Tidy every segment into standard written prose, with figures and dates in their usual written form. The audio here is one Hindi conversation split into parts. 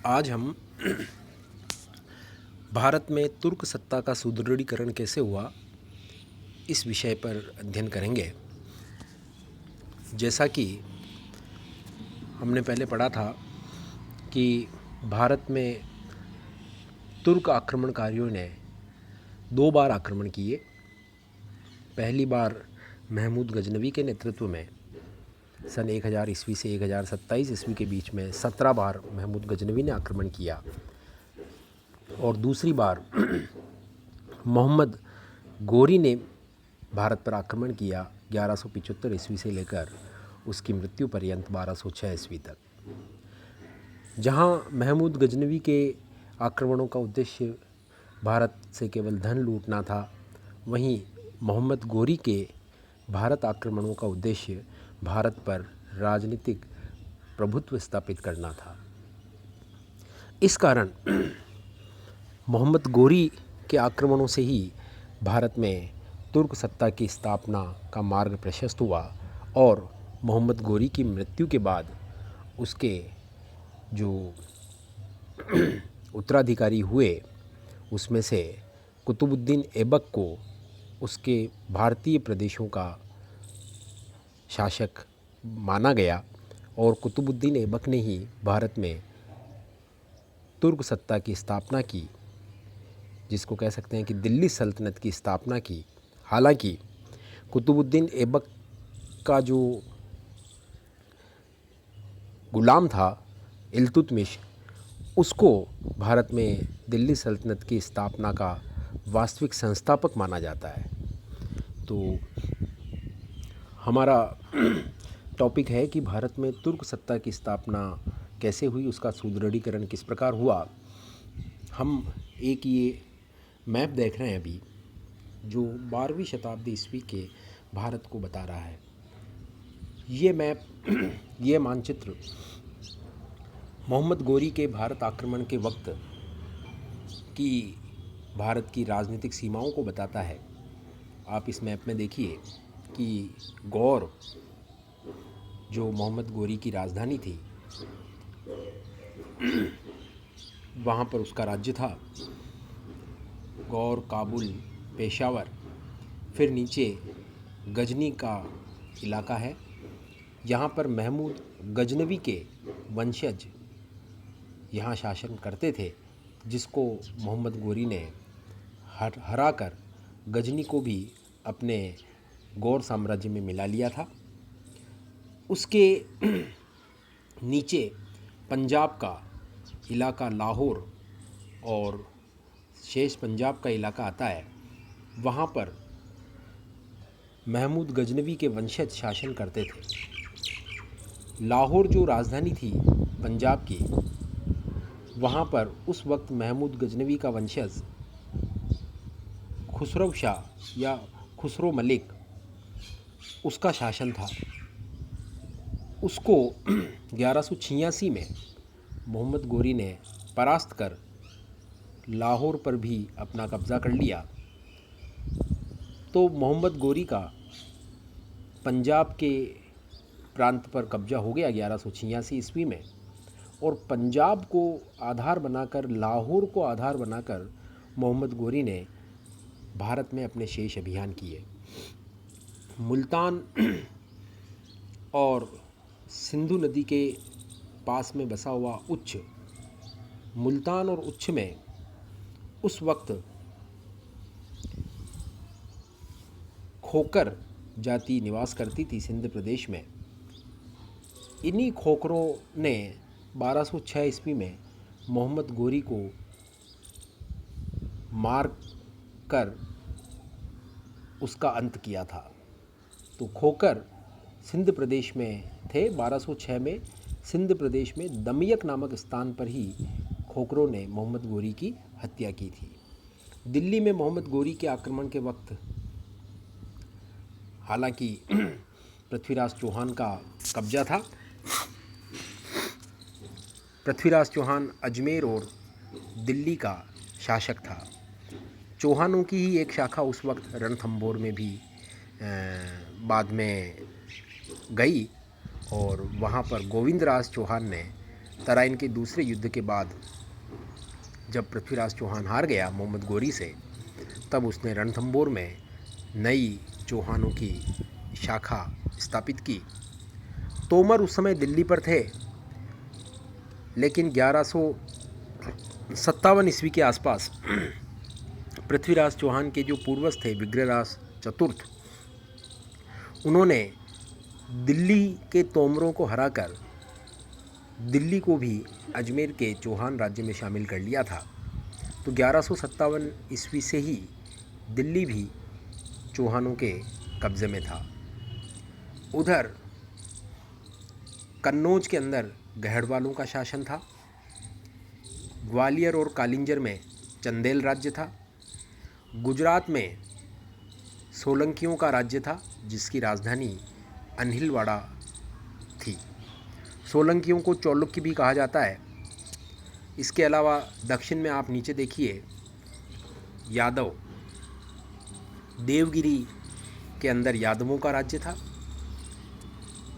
आज हम भारत में तुर्क सत्ता का सुदृढ़ीकरण कैसे हुआ, इस विषय पर अध्ययन करेंगे। जैसा कि हमने पहले पढ़ा था कि भारत में तुर्क आक्रमणकारियों ने 2 बार आक्रमण किए। पहली बार महमूद गजनवी के नेतृत्व में सन 1000 ईस्वी से 1027 ईस्वी के बीच में 17 बार महमूद गजनवी ने आक्रमण किया, और दूसरी बार मोहम्मद गोरी ने भारत पर आक्रमण किया 1175 ईस्वी से लेकर उसकी मृत्यु पर्यंत 1206 ईस्वी तक। जहां महमूद गजनवी के आक्रमणों का उद्देश्य भारत से केवल धन लूटना था, वहीं मोहम्मद गोरी के भारत आक्रमणों का उद्देश्य भारत पर राजनीतिक प्रभुत्व स्थापित करना था। इस कारण मोहम्मद गोरी के आक्रमणों से ही भारत में तुर्क सत्ता की स्थापना का मार्ग प्रशस्त हुआ, और मोहम्मद गोरी की मृत्यु के बाद उसके जो उत्तराधिकारी हुए उसमें से कुतुबुद्दीन ऐबक को उसके भारतीय प्रदेशों का शासक माना गया, और कुतुबुद्दीन ऐबक ने ही भारत में तुर्क सत्ता की स्थापना की, जिसको कह सकते हैं कि दिल्ली सल्तनत की स्थापना की। हालांकि कुतुबुद्दीन ऐबक का जो गुलाम था इल्तुतमिश, उसको भारत में दिल्ली सल्तनत की स्थापना का वास्तविक संस्थापक माना जाता है। तो हमारा टॉपिक है कि भारत में तुर्क सत्ता की स्थापना कैसे हुई, उसका सुदृढ़ीकरण किस प्रकार हुआ। हम एक ये मैप देख रहे हैं अभी, जो 12वीं शताब्दी ईस्वी के भारत को बता रहा है। ये मैप ये मानचित्र मोहम्मद गोरी के भारत आक्रमण के वक्त की भारत की राजनीतिक सीमाओं को बताता है। आप इस मैप में देखिए कि गौर, जो मोहम्मद गोरी की राजधानी थी, वहाँ पर उसका राज्य था। गौर, काबुल, पेशावर, फिर नीचे गजनी का इलाका है। यहाँ पर महमूद गजनवी के वंशज यहाँ शासन करते थे, जिसको मोहम्मद गोरी ने हरा कर गजनी को भी अपने गौर साम्राज्य में मिला लिया था। उसके नीचे पंजाब का इलाका, लाहौर और शेष पंजाब का इलाका आता है। वहाँ पर महमूद गजनवी के वंशज शासन करते थे। लाहौर जो राजधानी थी पंजाब की, वहाँ पर उस वक्त महमूद गजनवी का वंशज खुसरो शाह या खुसरो मलिक, उसका शासन था। उसको 1186 में मोहम्मद गोरी ने परास्त कर लाहौर पर भी अपना कब्ज़ा कर लिया। तो मोहम्मद गोरी का पंजाब के प्रांत पर कब्ज़ा हो गया 1186 ईस्वी में, और पंजाब को आधार बनाकर, लाहौर को आधार बनाकर मोहम्मद गोरी ने भारत में अपने शेष अभियान किए। मुल्तान और सिंधु नदी के पास में बसा हुआ उच्छ, मुल्तान और उच्छ में उस वक्त खोकर जाति निवास करती थी सिंध प्रदेश में। इन्हीं खोकरों ने 1206 ईस्वी में मोहम्मद गोरी को मार कर उसका अंत किया था। तो खोकर सिंध प्रदेश में थे। 1206 में सिंध प्रदेश में दमियक नामक स्थान पर ही खोकरों ने मोहम्मद गोरी की हत्या की थी। दिल्ली में मोहम्मद गोरी के आक्रमण के वक्त हालांकि पृथ्वीराज चौहान का कब्जा था। पृथ्वीराज चौहान अजमेर और दिल्ली का शासक था। चौहानों की ही एक शाखा उस वक्त रणथंभौर में भी बाद में गई, और वहाँ पर गोविंदराज चौहान ने तराइन के दूसरे युद्ध के बाद जब पृथ्वीराज चौहान हार गया मोहम्मद गोरी से, तब उसने रणथंबोर में नई चौहानों की शाखा स्थापित की। तोमर उस समय दिल्ली पर थे, लेकिन 1157 ईस्वी के आसपास पृथ्वीराज चौहान के जो पूर्वज थे विग्रहराज चतुर्थ, उन्होंने दिल्ली के तोमरों को हराकर दिल्ली को भी अजमेर के चौहान राज्य में शामिल कर लिया था। तो 1157 ईस्वी से ही दिल्ली भी चौहानों के कब्ज़े में था। उधर कन्नौज के अंदर गहड़वालों का शासन था। ग्वालियर और कालिंजर में चंदेल राज्य था। गुजरात में सोलंकियों का राज्य था, जिसकी राजधानी अनहिलवाड़ा थी। सोलंकियों को चालुक्य भी कहा जाता है। इसके अलावा दक्षिण में आप नीचे देखिए, यादव, देवगिरी के अंदर यादवों का राज्य था।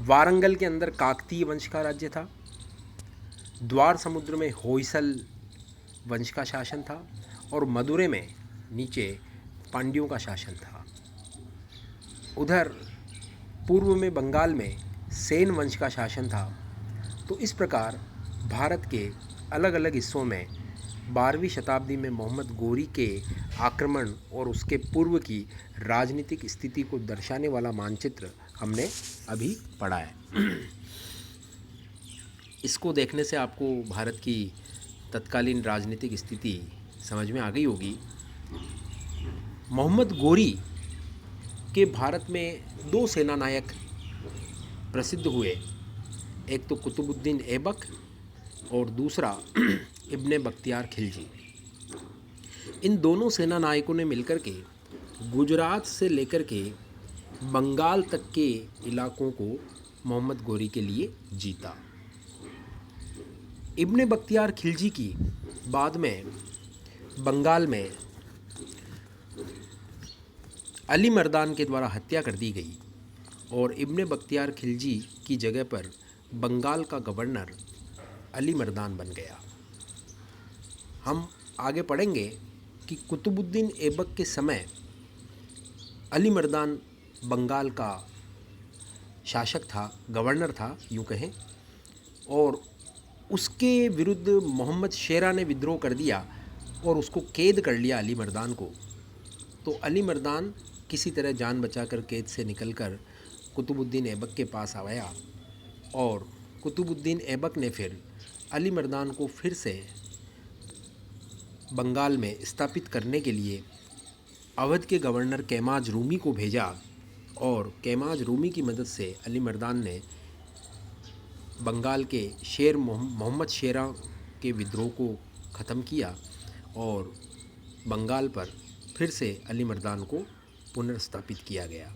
वारंगल के अंदर काकतीय वंश का राज्य था। द्वार समुद्र में होयसल वंश का शासन था और मदुरै में नीचे पांड्यों का शासन था। उधर पूर्व में बंगाल में सेन वंश का शासन था। तो इस प्रकार भारत के अलग अलग हिस्सों में 12वीं शताब्दी में मोहम्मद गोरी के आक्रमण और उसके पूर्व की राजनीतिक स्थिति को दर्शाने वाला मानचित्र हमने अभी पढ़ा है। इसको देखने से आपको भारत की तत्कालीन राजनीतिक स्थिति समझ में आ गई होगी। मोहम्मद गोरी के भारत में दो सेना नायक प्रसिद्ध हुए, एक तो कुतुबुद्दीन ऐबक और दूसरा इब्ने बख्तियार खिलजी। इन दोनों सेना नायकों ने मिलकर के गुजरात से लेकर के बंगाल तक के इलाकों को मोहम्मद गोरी के लिए जीता। इब्ने बख्तियार खिलजी की बाद में बंगाल में अली मर्दान के द्वारा हत्या कर दी गई और इब्ने बख्तियार खिलजी की जगह पर बंगाल का गवर्नर अली मर्दान बन गया। हम आगे पढ़ेंगे कि कुतुबुद्दीन ऐबक के समय अली मर्दान बंगाल का शासक था, गवर्नर था यूँ कहें, और उसके विरुद्ध मोहम्मद शेरा ने विद्रोह कर दिया और उसको कैद कर लिया अली मर्दान को। तो अली मर्दान किसी तरह जान बचाकर कैद से निकलकर कुतुबुद्दीन ऐबक के पास आया और कुतुबुद्दीन ऐबक ने फिर अली मर्दान को फिर से बंगाल में स्थापित करने के लिए अवध के गवर्नर कैमाज रूमी को भेजा और कैमाज रूमी की मदद से अली मर्दान ने बंगाल के शेर मोहम्मद शेरा के विद्रोह को ख़त्म किया और बंगाल पर फिर से अली मर्दान को पुनर्स्थापित किया गया।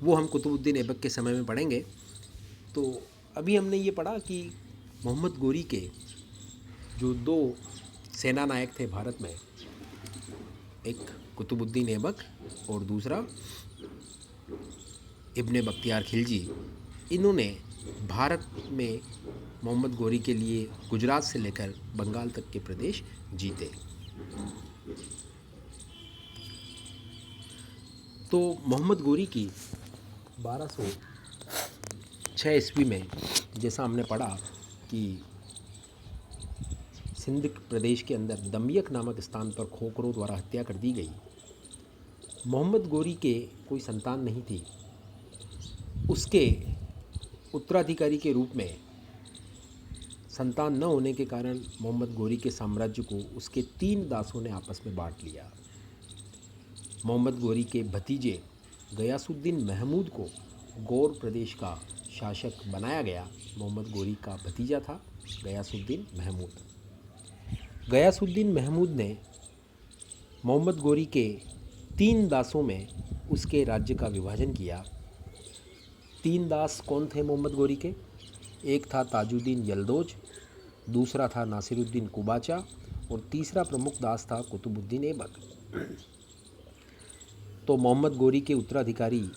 वो हम कुतुबुद्दीन ऐबक के समय में पढ़ेंगे। तो अभी हमने ये पढ़ा कि मोहम्मद गोरी के जो दो सेना नायक थे भारत में, एक कुतुबुद्दीन ऐबक और दूसरा इब्ने बख्तियार खिलजी, इन्होंने भारत में मोहम्मद गोरी के लिए गुजरात से लेकर बंगाल तक के प्रदेश जीते। तो मोहम्मद गोरी की 1206 ईस्वी में, जैसा हमने पढ़ा कि सिंध प्रदेश के अंदर दमियक नामक स्थान पर खोखरों द्वारा हत्या कर दी गई। मोहम्मद गोरी के कोई संतान नहीं थी। उसके उत्तराधिकारी के रूप में संतान न होने के कारण मोहम्मद गोरी के साम्राज्य को उसके 3 दासों ने आपस में बांट लिया। मोहम्मद गोरी के भतीजे गयासुद्दीन महमूद को गौर प्रदेश का शासक बनाया गया। मोहम्मद गोरी का भतीजा था गयासुद्दीन महमूद। गयासुद्दीन महमूद ने मोहम्मद गोरी के 3 दासों में उसके राज्य का विभाजन किया। 3 दास कौन थे मोहम्मद गोरी के? एक था ताजुद्दीन यल्दोज, दूसरा था नासिरुद्दीन कुबाचा और तीसरा प्रमुख दास था कुतुबुद्दीन ऐबक। तो मोहम्मद गोरी के उत्तराधिकारी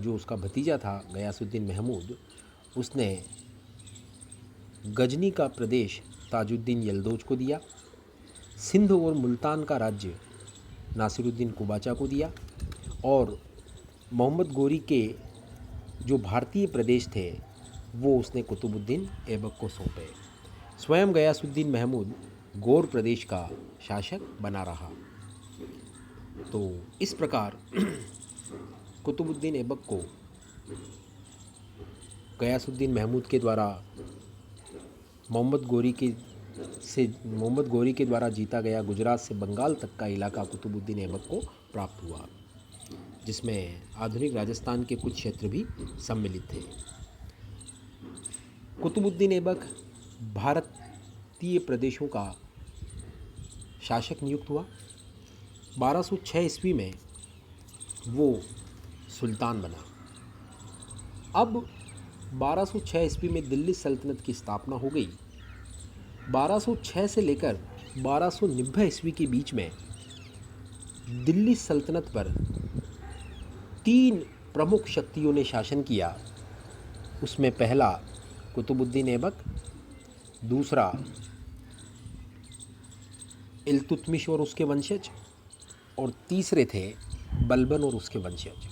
जो उसका भतीजा था गयासुद्दीन महमूद, उसने गजनी का प्रदेश ताजुद्दीन यल्दौज को दिया। सिंध और मुल्तान का राज्य नासिरुद्दीन कुबाचा को दिया और मोहम्मद गोरी के जो भारतीय प्रदेश थे वो उसने कुतुबुद्दीन ऐबक को सौंपे। स्वयं गयासुद्दीन महमूद गौर प्रदेश का शासक बना रहा। तो इस प्रकार कुतुबुद्दीन ऐबक को गयासुद्दीन महमूद के द्वारा मोहम्मद गोरी के द्वारा जीता गया गुजरात से बंगाल तक का इलाका कुतुबुद्दीन ऐबक को प्राप्त हुआ, जिसमें आधुनिक राजस्थान के कुछ क्षेत्र भी सम्मिलित थे। कुतुबुद्दीन ऐबक भारतीय प्रदेशों का शासक नियुक्त हुआ। 1206 ईस्वी में वो सुल्तान बना। अब 1206 ईस्वी में दिल्ली सल्तनत की स्थापना हो गई। 1206 से लेकर 1290 ईस्वी के बीच में दिल्ली सल्तनत पर 3 प्रमुख शक्तियों ने शासन किया। उसमें पहला कुतुबुद्दीन ऐबक, दूसरा इल्तुतमिश और उसके वंशज, और तीसरे थे बलबन और उसके वंशज।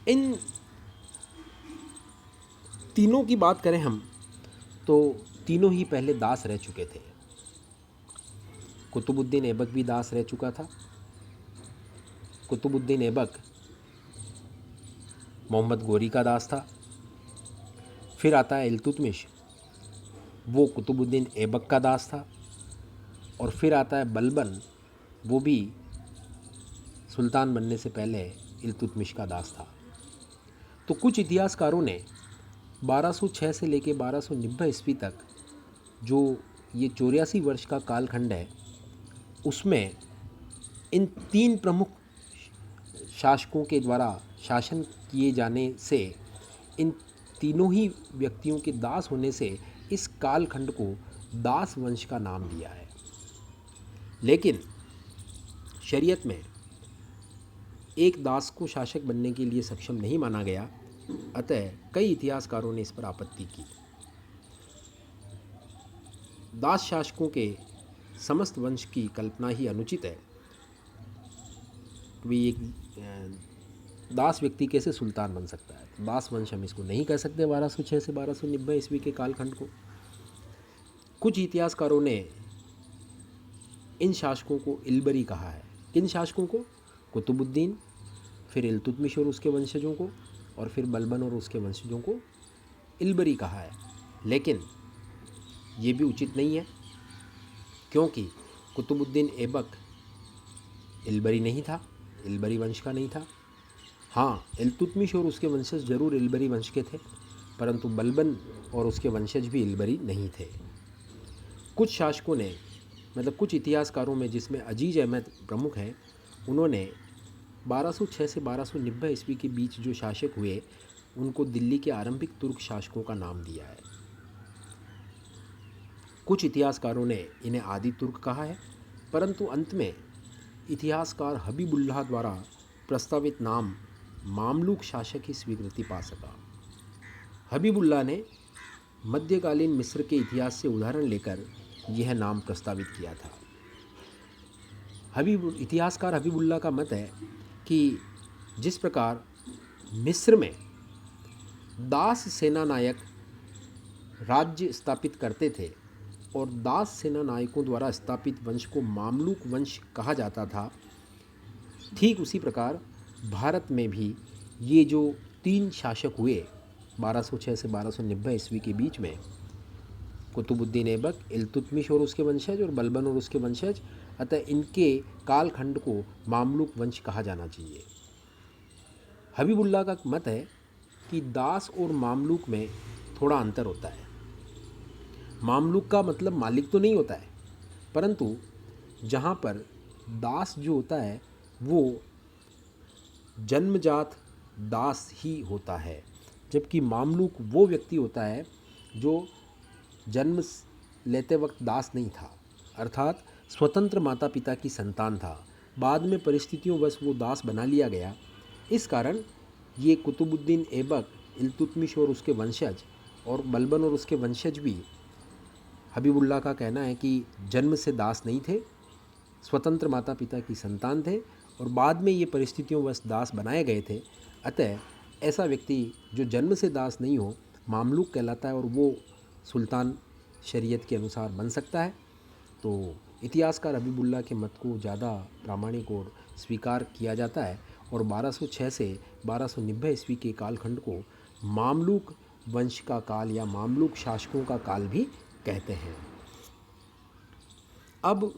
इन तीनों की बात करें हम तो तीनों ही पहले दास रह चुके थे। कुतुबुद्दीन ऐबक भी दास रह चुका था। कुतुबुद्दीन ऐबक मोहम्मद गोरी का दास था। फिर आता है इल्तुतमिश, वो कुतुबुद्दीन ऐबक का दास था। और फिर आता है बलबन, वो भी सुल्तान बनने से पहले इल्तुतमिश का दास था। तो कुछ इतिहासकारों ने 1206 से लेकर 1290 ईस्वी तक जो ये 84 वर्ष का कालखंड है, उसमें इन 3 प्रमुख शासकों के द्वारा शासन किए जाने से, इन तीनों ही व्यक्तियों के दास होने से इस कालखंड को दास वंश का नाम दिया है। लेकिन शरीयत में एक दास को शासक बनने के लिए सक्षम नहीं माना गया, अतः कई इतिहासकारों ने इस पर आपत्ति की। दास शासकों के समस्त वंश की कल्पना ही अनुचित है। भी एक दास व्यक्ति कैसे सुल्तान बन सकता है? दास वंश हम इसको नहीं कह सकते 1206 से 1290 ईस्वी के कालखंड को। कुछ इतिहासकारों ने इन शासकों को इल्बरी कहा है। किन शासकों को? कुतुबुद्दीन, फिर इल्तुतमिश और उसके वंशजों को, और फिर बलबन और उसके वंशजों को इल्बरी कहा है। लेकिन ये भी उचित नहीं है, क्योंकि कुतुबुद्दीन ऐबक इल्बरी नहीं था, इल्बरी वंश का नहीं था। हाँ, इल्तुतमिश और उसके वंशज जरूर इल्बरी वंश के थे, परंतु बलबन और उसके वंशज भी इल्बरी नहीं थे। कुछ शासकों ने, मतलब कुछ इतिहासकारों में, जिसमें अजीज अहमद प्रमुख हैं, उन्होंने 1206 से 1290 ईस्वी के बीच जो शासक हुए उनको दिल्ली के आरंभिक तुर्क शासकों का नाम दिया है। कुछ इतिहासकारों ने इन्हें आदि तुर्क कहा है, परंतु अंत में इतिहासकार हबीबुल्लाह द्वारा प्रस्तावित नाम मामलूक शासक ही स्वीकृति पा सका। हबीबुल्लाह ने मध्यकालीन मिस्र के इतिहास से उदाहरण लेकर यह नाम प्रस्तावित किया था। इतिहासकार हबीबुल्लाह का मत है कि जिस प्रकार मिस्र में दास सेना नायक राज्य स्थापित करते थे और दास सेना नायकों द्वारा स्थापित वंश को मामलूक वंश कहा जाता था, ठीक उसी प्रकार भारत में भी ये जो 3 शासक हुए 1206 से 1290 ईस्वी के बीच में, कुतुबुद्दीन ऐबक, इल्तुतमिश और उसके वंशज, और बलबन और उसके वंशज, अतः इनके कालखंड को मामलूक वंश कहा जाना चाहिए। हबीबुल्लाह का मत है कि दास और मामलूक में थोड़ा अंतर होता है। मामलूक का मतलब मालिक तो नहीं होता है, परंतु जहाँ पर दास जो होता है वो जन्मजात दास ही होता है, जबकि मामलूक वो व्यक्ति होता है जो जन्म लेते वक्त दास नहीं था, अर्थात स्वतंत्र माता पिता की संतान था, बाद में परिस्थितियों वश वो दास बना लिया गया। इस कारण ये कुतुबुद्दीन ऐबक, इल्तुतमिश और उसके वंशज और बलबन और उसके वंशज भी, हबीबुल्लाह का कहना है कि जन्म से दास नहीं थे, स्वतंत्र माता पिता की संतान थे और बाद में ये परिस्थितियों वश दास बनाए गए थे। अतः ऐसा व्यक्ति जो जन्म से दास नहीं हो मामलूक कहलाता है और वो सुल्तान शरीयत के अनुसार बन सकता है। तो इतिहासकार हबीबुल्लाह के मत को ज़्यादा प्रामाणिक और स्वीकार किया जाता है और 1206 से 1290 ईस्वी के कालखंड को मामलूक वंश का काल या मामलूक शासकों का काल भी कहते हैं। अब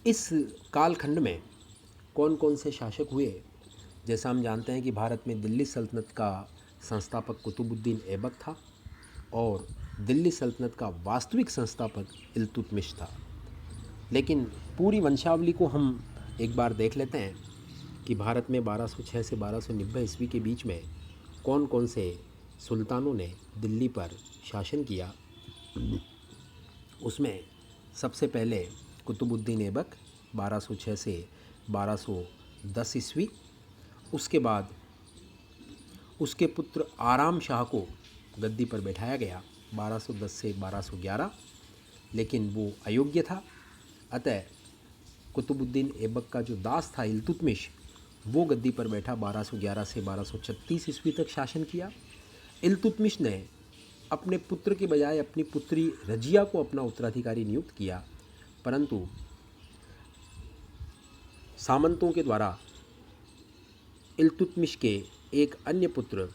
इस कालखंड में कौन कौन से शासक हुए, जैसा हम जानते हैं कि भारत में दिल्ली सल्तनत का संस्थापक कुतुबुद्दीन ऐबक था और दिल्ली सल्तनत का वास्तविक संस्थापक इल्तुतमिश था। लेकिन पूरी वंशावली को हम एक बार देख लेते हैं कि भारत में 1206 से 1290 ईस्वी के बीच में कौन कौन से सुल्तानों ने दिल्ली पर शासन किया। उसमें सबसे पहले कुतुबुद्दीन ऐबक 1206 से 1210 ईस्वी, उसके बाद उसके पुत्र आराम शाह को गद्दी पर बैठाया गया 1210 से 1211, लेकिन वो अयोग्य था। अतः कुतुबुद्दीन ऐबक का जो दास था इल्तुतमिश, वो गद्दी पर बैठा 1211 से 1236 ईस्वी तक शासन किया। इल्तुतमिश ने अपने पुत्र के बजाय अपनी पुत्री रजिया को अपना उत्तराधिकारी नियुक्त किया, परंतु सामंतों के द्वारा इल्तुतमिश के एक अन्य पुत्र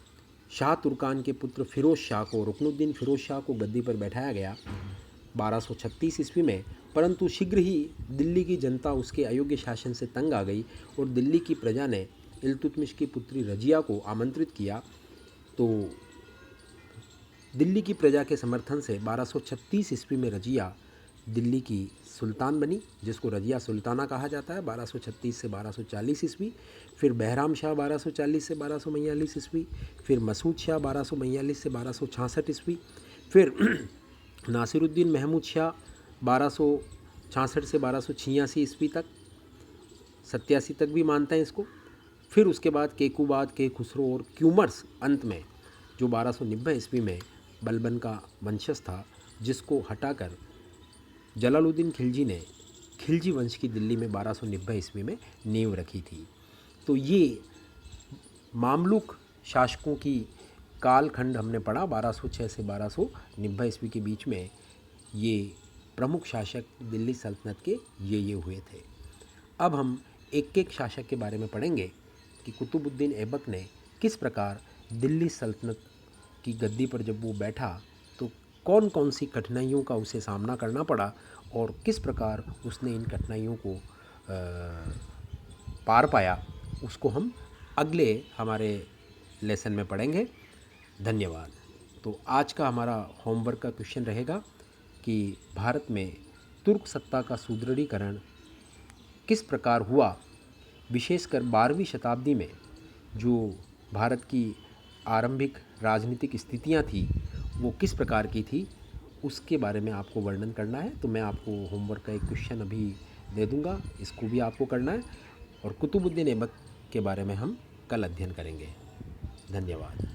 शाह तुर्कान के पुत्र फिरोज शाह को, रुकनुद्दीन फिरोज शाह को गद्दी पर बैठाया गया 1236 ईस्वी में। परंतु शीघ्र ही दिल्ली की जनता उसके अयोग्य शासन से तंग आ गई और दिल्ली की प्रजा ने इल्तुतमिश की पुत्री रजिया को आमंत्रित किया। तो दिल्ली की प्रजा के समर्थन से 1236 ईस्वी में रजिया दिल्ली की सुल्तान बनी, जिसको रजिया सुल्ताना कहा जाता है, 1236 से 1240 ईस्वी। फिर बहराम शाह 1240 से 1242 ईस्वी, फिर मसूद शाह 1242 से 1266 ईस्वी, फिर नासिरुद्दीन महमूद शाह 1266 से 1286 ईस्वी तक, 87 तक भी मानते हैं इसको। फिर उसके बाद केकूबाद, के खुसरो और क्यूमर्स अंत में, जो 1290 ईस्वी में बलबन का वंशज था, जिसको हटाकर जलालुद्दीन खिलजी ने खिलजी वंश की दिल्ली में 1290 ईस्वी में नींव रखी थी। तो ये मामलुक शासकों की कालखंड हमने पढ़ा 1206 से 1290 ईस्वी के बीच में। ये प्रमुख शासक दिल्ली सल्तनत के ये हुए थे। अब हम एक एक शासक के बारे में पढ़ेंगे कि कुतुबुद्दीन ऐबक ने किस प्रकार दिल्ली सल्तनत की गद्दी पर जब वो बैठा तो कौन कौन सी कठिनाइयों का उसे सामना करना पड़ा और किस प्रकार उसने इन कठिनाइयों को पार पाया, उसको हम अगले हमारे लेसन में पढ़ेंगे। धन्यवाद। तो आज का हमारा होमवर्क का क्वेश्चन रहेगा कि भारत में तुर्क सत्ता का सुदृढ़ीकरण किस प्रकार हुआ, विशेषकर 12वीं शताब्दी में जो भारत की आरंभिक राजनीतिक स्थितियां थी वो किस प्रकार की थी, उसके बारे में आपको वर्णन करना है। तो मैं आपको होमवर्क का एक क्वेश्चन अभी दे दूंगा, इसको भी आपको करना है और कुतुबुद्दीन ऐबक के बारे में हम कल अध्ययन करेंगे। धन्यवाद।